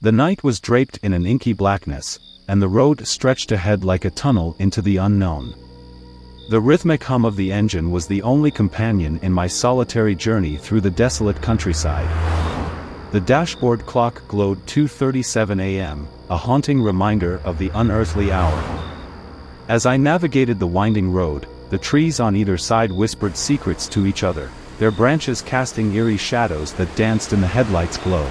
The night was draped in an inky blackness, and the road stretched ahead like a tunnel into the unknown. The rhythmic hum of the engine was the only companion in my solitary journey through the desolate countryside. The dashboard clock glowed 2:37 a.m., a haunting reminder of the unearthly hour. As I navigated the winding road, the trees on either side whispered secrets to each other, their branches casting eerie shadows that danced in the headlights' glow.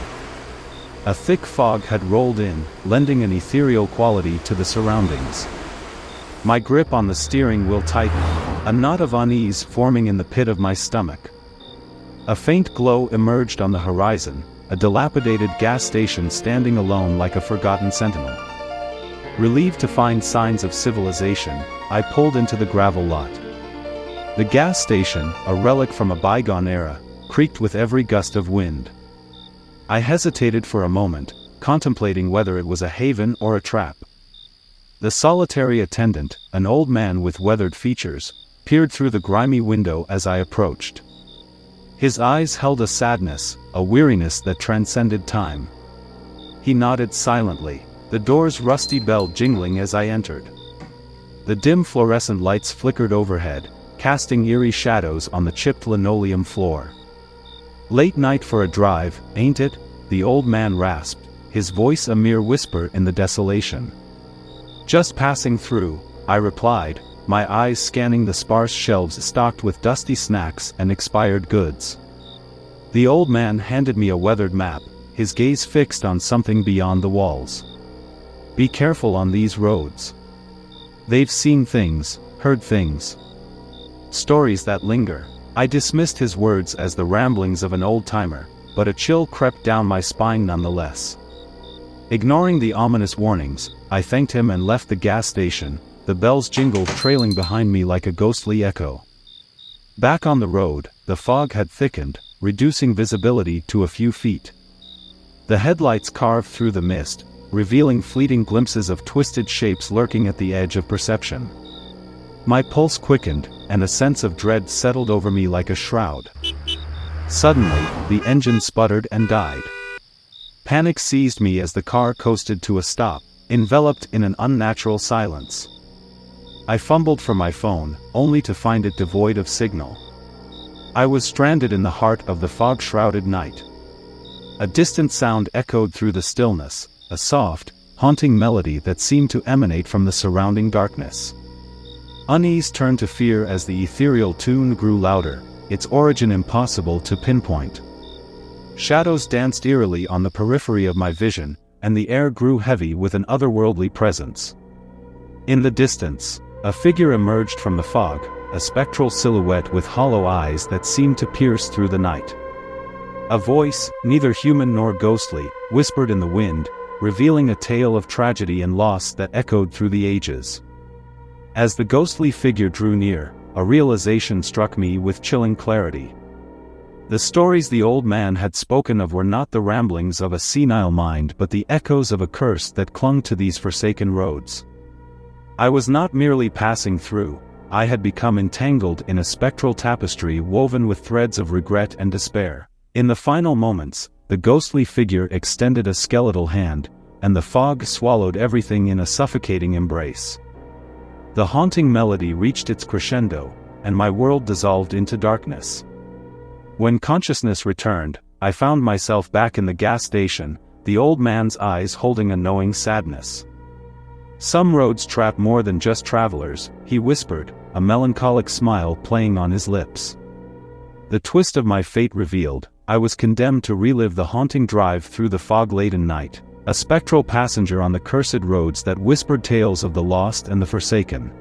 A thick fog had rolled in, lending an ethereal quality to the surroundings. My grip on the steering wheel tightened, a knot of unease forming in the pit of my stomach. A faint glow emerged on the horizon, a dilapidated gas station standing alone like a forgotten sentinel. Relieved to find signs of civilization, I pulled into the gravel lot. The gas station, a relic from a bygone era, creaked with every gust of wind. I hesitated for a moment, contemplating whether it was a haven or a trap. The solitary attendant, an old man with weathered features, peered through the grimy window as I approached. His eyes held a sadness, a weariness that transcended time. He nodded silently, the door's rusty bell jingling as I entered. The dim fluorescent lights flickered overhead, casting eerie shadows on the chipped linoleum floor. "Late night for a drive, ain't it?" the old man rasped, his voice a mere whisper in the desolation. "Just passing through," I replied, my eyes scanning the sparse shelves stocked with dusty snacks and expired goods. The old man handed me a weathered map, his gaze fixed on something beyond the walls. "Be careful on these roads. They've seen things, heard things. Stories that linger." I dismissed his words as the ramblings of an old-timer, but a chill crept down my spine nonetheless. Ignoring the ominous warnings, I thanked him and left the gas station, the bells jingled trailing behind me like a ghostly echo. Back on the road, the fog had thickened, reducing visibility to a few feet. The headlights carved through the mist, revealing fleeting glimpses of twisted shapes lurking at the edge of perception. My pulse quickened, and a sense of dread settled over me like a shroud. Suddenly, the engine sputtered and died. Panic seized me as the car coasted to a stop, enveloped in an unnatural silence. I fumbled for my phone, only to find it devoid of signal. I was stranded in the heart of the fog-shrouded night. A distant sound echoed through the stillness, a soft, haunting melody that seemed to emanate from the surrounding darkness. Unease turned to fear as the ethereal tune grew louder, its origin impossible to pinpoint. Shadows danced eerily on the periphery of my vision, and the air grew heavy with an otherworldly presence. In the distance, a figure emerged from the fog, a spectral silhouette with hollow eyes that seemed to pierce through the night. A voice, neither human nor ghostly, whispered in the wind, revealing a tale of tragedy and loss that echoed through the ages. As the ghostly figure drew near, a realization struck me with chilling clarity. The stories the old man had spoken of were not the ramblings of a senile mind but the echoes of a curse that clung to these forsaken roads. I was not merely passing through, I had become entangled in a spectral tapestry woven with threads of regret and despair. In the final moments, the ghostly figure extended a skeletal hand, and the fog swallowed everything in a suffocating embrace. The haunting melody reached its crescendo, and my world dissolved into darkness. When consciousness returned, I found myself back in the gas station, the old man's eyes holding a knowing sadness. "Some roads trap more than just travelers," he whispered, a melancholic smile playing on his lips. The twist of my fate revealed, I was condemned to relive the haunting drive through the fog-laden night, a spectral passenger on the cursed roads that whispered tales of the lost and the forsaken.